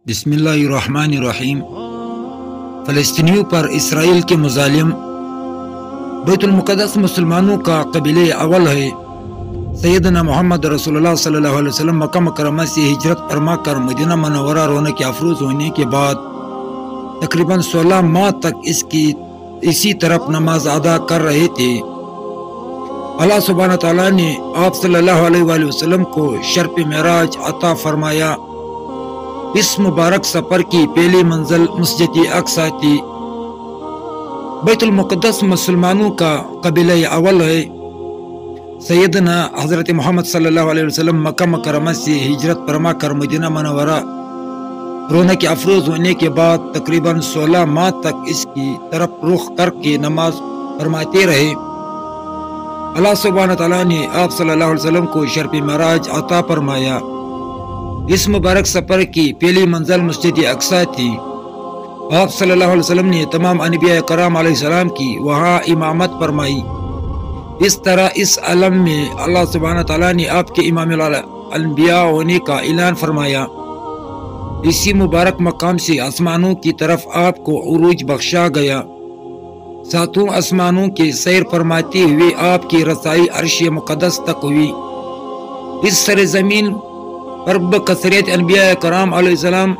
بسم اللہ الرحمن الرحیم۔ فلسطینیوں پر اسرائیل کے مظالم۔ بیت المقدس مسلمانوں کا قبیلہ اول ہے۔ سیدنا محمد رسول اللہ صلی اللہ علیہ وسلم مکہ مکرمہ سے ہجرت فرما کر مدینہ منورہ رونق افروز ہونے کے بعد تقریباً 16 ماہ تک اسی طرف نماز ادا کر رہے تھے۔ اللہ سبحانہ تعالیٰ نے آپ صلی اللہ علیہ وآلہ وسلم کو شرف معراج عطا فرمایا۔ اس مبارک سفر کی پہلی منزل مسجد اقصی تھی۔ بیت المقدس مسلمانوں کا قبیلہ اول ہے۔ سیدنا حضرت محمد صلی اللہ علیہ وسلم مکہ مکرمہ سے ہجرت فرما کر مدینہ منورہ رونق افروز ہونے کے بعد تقریباً 16 ماہ تک اس کی طرف رخ کر کے نماز فرماتے رہے۔ اللہ سبحانہ تعالیٰ نے آپ صلی اللہ علیہ وسلم کو شرف معراج عطا فرمایا۔ اس مبارک سفر کی پہلی منزل مسجد اقصی تھی۔ آپ صلی اللہ علیہ وسلم نے تمام انبیاء کرام علیہ السلام کی وہاں امامت فرمائی۔ اس طرح اس عالم میں اللہ سبحانہ تعالیٰ نے آپ کے امام الانبیاء ہونے کا اعلان فرمایا۔ اسی مبارک مقام سے آسمانوں کی طرف آپ کو عروج بخشا گیا۔ ساتوں آسمانوں کے سیر فرماتے ہوئے آپ کی رسائی عرش مقدس تک ہوئی۔ اس سرزمین پر بکثرت انبیاء کرام علیہ السلام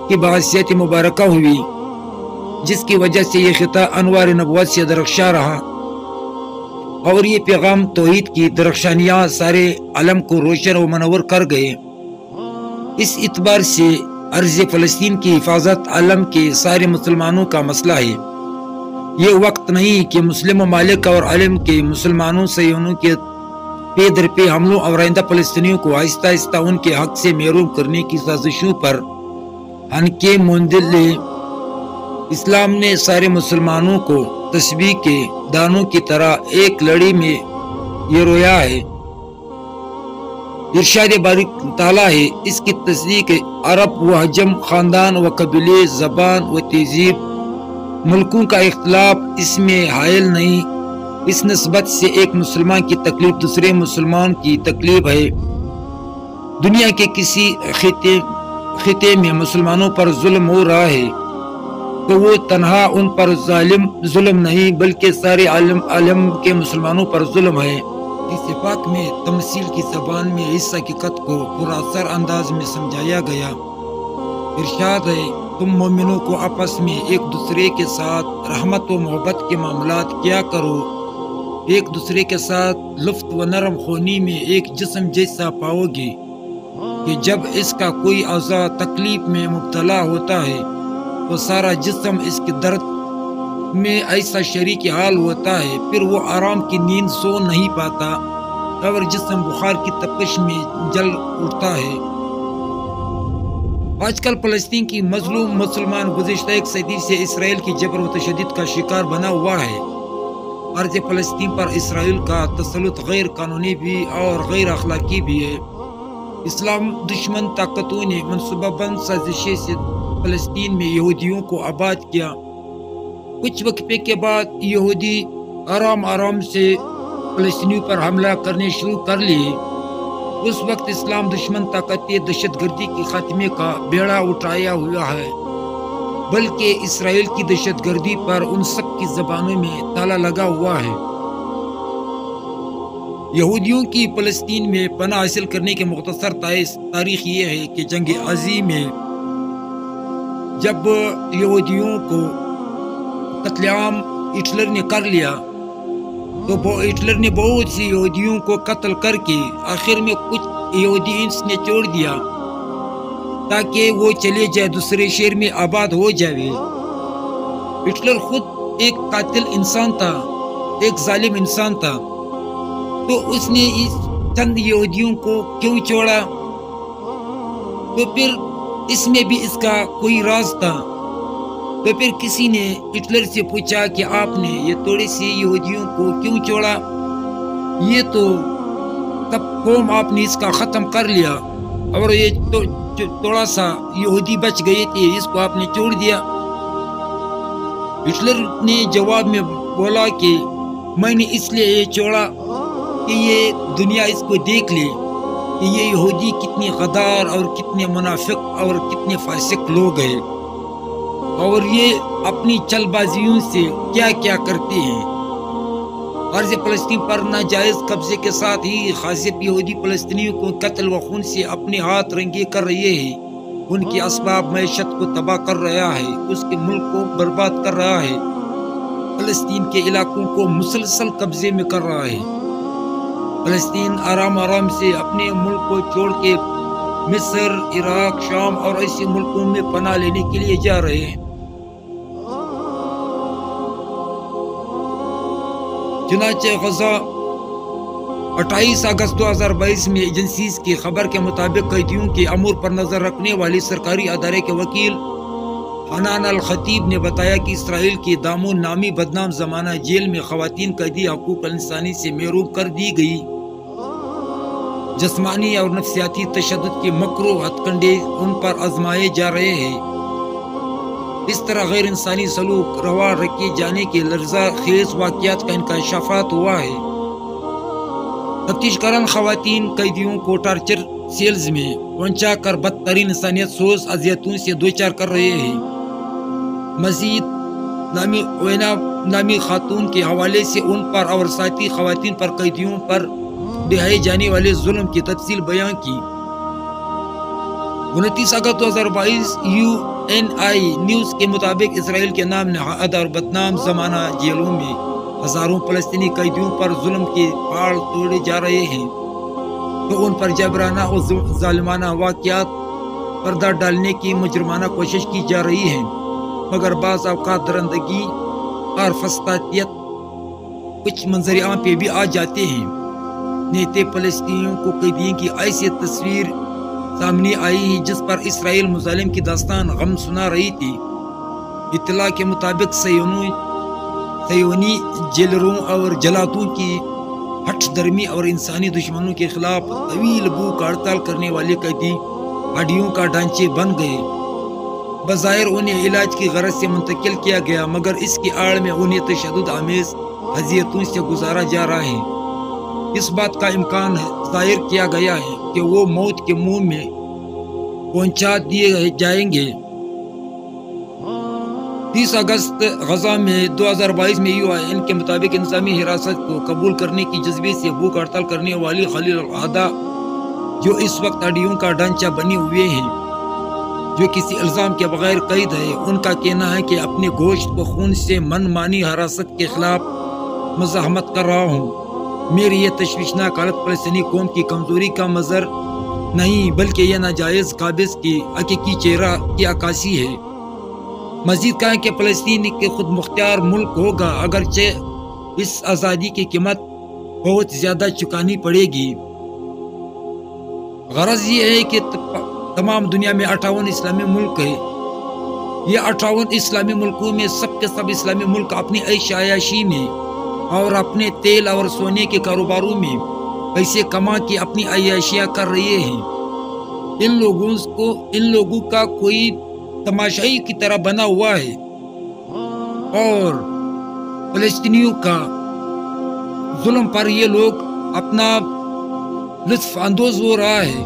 کی بعثیت مبارکہ ہوئی، جس کی وجہ سے یہ خطہ انوار نبوت سے درخشاں رہا، اور یہ پیغام توحید کی درخشانیاں سارے عالم کو روشن و منور کر گئے۔ اس اعتبار سے ارض فلسطین کی حفاظت عالم کے سارے مسلمانوں کا مسئلہ ہے۔ یہ وقت نہیں کہ مسلم ممالک اور عالم کے مسلمانوں سے انہوں کے پے در پے حملوں اور آئندہ فلسطینیوں کو آہستہ آہستہ ان کے حق سے محروم کرنے کی سازشوں پر ہنکے موندل لے۔ اسلام نے سارے مسلمانوں کو تسبیح کے دانوں کی طرح ایک لڑی میں یہ رویا ہے۔ ارشاد باری تعالیٰ ہے، اس کی تصدیق عرب و عجم، خاندان و قبیلے، زبان و تہذیب، ملکوں کا اختلاف اس میں حائل نہیں۔ اس نسبت سے ایک مسلمان کی تکلیف دوسرے مسلمان کی تکلیف ہے۔ دنیا کے کسی خطے میں مسلمانوں پر ظلم ہو رہا ہے تو وہ تنہا ان پر ظلم نہیں بلکہ سارے عالم کے مسلمانوں پر ظلم ہے۔ اس پاک میں تمثیل کی زبان میں اس حقیقت کو پورا اثر انداز میں سمجھایا گیا۔ ارشاد ہے، تم مومنوں کو آپس میں ایک دوسرے کے ساتھ رحمت و محبت کے معاملات کیا کرو، ایک دوسرے کے ساتھ لطف و نرم خونی میں ایک جسم جیسا پاؤ گے کہ جب اس کا کوئی اعضاء تکلیف میں مبتلا ہوتا ہے تو سارا جسم اس کے درد میں ایسا شریک حال ہوتا ہے، پھر وہ آرام کی نیند سو نہیں پاتا اور جسم بخار کی تپش میں جل اٹھتا ہے۔ آج کل فلسطین کی مظلوم مسلمان گزشتہ 1 صدی سے اسرائیل کی جبر و تشدد کا شکار بنا ہوا ہے۔ ارض فلسطین پر اسرائیل کا تسلط غیر قانونی بھی اور غیر اخلاقی بھی ہے۔ اسلام دشمن طاقتوں نے منصوبہ بند سازشیں سے فلسطین میں یہودیوں کو آباد کیا۔ کچھ وقفے کے بعد یہودی آرام سے فلسطینیوں پر حملہ کرنے شروع کر لیے۔ اس وقت اسلام دشمن طاقتیں دہشت گردی کے خاتمے کا بیڑا اٹھایا ہوا ہے، بلکہ اسرائیل کی دہشت گردی پر ان سب کی زبانوں میں تالا لگا ہوا ہے۔ یہودیوں کی فلسطین میں پناہ حاصل کرنے کے مختصر تاریخ یہ ہے کہ جنگ عظیم میں جب یہودیوں کو قتل عام ہٹلر نے کر لیا تو ہٹلر نے بہت سی یہودیوں کو قتل کر کے آخر میں کچھ یہودی نے چھوڑ دیا تاکہ وہ چلے جائے دوسرے شہر میں آباد ہو جائے۔ ہٹلر خود ایک قاتل انسان تھا، ایک ظالم انسان تھا، تو اس نے اس چند یہودیوں کو کیوں چھوڑا؟ تو پھر اس میں بھی اس کا کوئی راز تھا۔ تو پھر کسی نے ہٹلر سے پوچھا کہ آپ نے یہ تھوڑے سے یہودیوں کو کیوں چھوڑا؟ یہ تو تب قوم آپ نے اس کا ختم کر لیا اور یہ تھوڑا سا یہودی بچ گئے تھے، اس کو آپ نے چھوڑ دیا۔ ہٹلر نے جواب میں بولا کہ میں نے اس لیے یہ چھوڑا کہ یہ دنیا اس کو دیکھ لے کہ یہ یہودی کتنی غدار اور کتنے منافق اور کتنے فاسق لوگ ہیں، اور یہ اپنی چل بازیوں سے کیا کیا کرتے ہیں۔ عرض فلسطین پر ناجائز قبضے کے ساتھ ہی غاصب یہودی فلسطینیوں کو قتل و خون سے اپنے ہاتھ رنگے کر رہے ہیں، ان کی اسباب معیشت کو تباہ کر رہا ہے، اس کے ملک کو برباد کر رہا ہے، فلسطین کے علاقوں کو مسلسل قبضے میں کر رہا ہے۔ فلسطین آرام آرام سے اپنے ملک کو چھوڑ کے مصر، عراق، شام اور ایسے ملکوں میں پناہ لینے کے لیے جا رہے ہیں۔ چنانچہ غزہ 28 اگست 2022 میں ایجنسیز کی خبر کے مطابق قیدیوں کے امور پر نظر رکھنے والی سرکاری ادارے کے وکیل حنان الخطیب نے بتایا کہ اسرائیل کی دامون نامی بدنام زمانہ جیل میں خواتین قیدی حقوق انسانی سے محروم کر دی گئی۔ جسمانی اور نفسیاتی تشدد کے مکروہ ہتھ کنڈے ان پر آزمائے جا رہے ہیں۔ اس طرح غیر انسانی سلوک روا رکھے جانے کے لرزہ خیز واقعات کا انکشافات ہوا ہے۔ تفتیش کاران خواتین قیدیوں کو ٹارچر سیلز میں پہنچا کر بدترین انسانیت سوز اذیتوں سے دوچار کر رہے ہیں۔ مزید نامی خاتون کے حوالے سے ان پر اور ساتھی خواتین پر قیدیوں پر ڈھائے جانے والے ظلم کی تفصیل بیان کی۔ 29 اگست 2022 UNI نیوز کے مطابق اسرائیل کے نام نہاد اور بدنام زمانہ جیلوں میں ہزاروں فلسطینی قیدیوں پر ظلم کے پہاڑ توڑے جا رہے ہیں، تو ان پر جبرانہ اور ظالمانہ واقعات پردہ ڈالنے کی مجرمانہ کوشش کی جا رہی ہے، مگر بعض اوقات درندگی اور فسطاطیت کچھ منظر عام پہ بھی آ جاتے ہیں۔ نیتے فلسطینیوں کو قیدیوں کی ایسی تصویر سامنے آئی جس پر اسرائیل مظالم کی داستان غم سنا رہی تھی۔ اطلاع کے مطابق صہیونی جیلروں اور جلاتوں کی ہٹ درمی اور انسانی دشمنوں کے خلاف طویل بھوک ہڑتال کرنے والے قیدی ہڈیوں کا ڈھانچے بن گئے۔ بظاہر انہیں علاج کی غرض سے منتقل کیا گیا، مگر اس کی آڑ میں انہیں تشدد آمیز اذیتوں سے گزارا جا رہا ہے۔ اس بات کا امکان ظاہر کیا گیا ہے کہ وہ موت کے منہ میں پہنچا دیے جائیں گے۔ 30 اگست غزہ میں 2022 میں UN کے مطابق انتظامی حراست کو قبول کرنے کی جذبے سے بھوک ہڑتال کرنے والی خلیل العادہ، جو اس وقت ہڈیوں کا ڈھانچہ بنے ہوئے ہیں، جو کسی الزام کے بغیر قید ہے، ان کا کہنا ہے کہ اپنے گوشت و خون سے من مانی حراست کے خلاف مزاحمت کر رہا ہوں۔ میری یہ تشویشناک حالت فلسطینی قوم کی کمزوری کا مظہر نہیں، بلکہ یہ ناجائز قابض کی حقیقی چہرہ کی عکاسی ہے۔ مزید کہا کہ فلسطین کے خود مختار ملک ہوگا، اگرچہ اس آزادی کی قیمت بہت زیادہ چکانی پڑے گی۔ غرض یہ ہے کہ تمام دنیا میں 58 اسلامی ملک ہیں۔ یہ 58 اسلامی ملکوں میں سب کے سب اسلامی ملک اپنی عیش عیاشی میں اور اپنے تیل اور سونے کے کاروباروں میں پیسے کما کے اپنی عیاشیاں کر رہے ہیں۔ ان لوگوں کا کوئی تماشائی کی طرح بنا ہوا ہے، اور فلسطینیوں کا ظلم پر یہ لوگ اپنا لطف اندوز ہو رہا ہے۔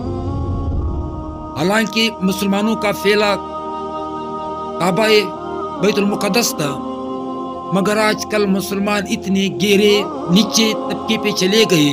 حالانکہ مسلمانوں کا پھیلا کعبہ بیت المقدس تھا، مگر آج کل مسلمان اتنے گہرے نیچے طبقے پہ چلے گئے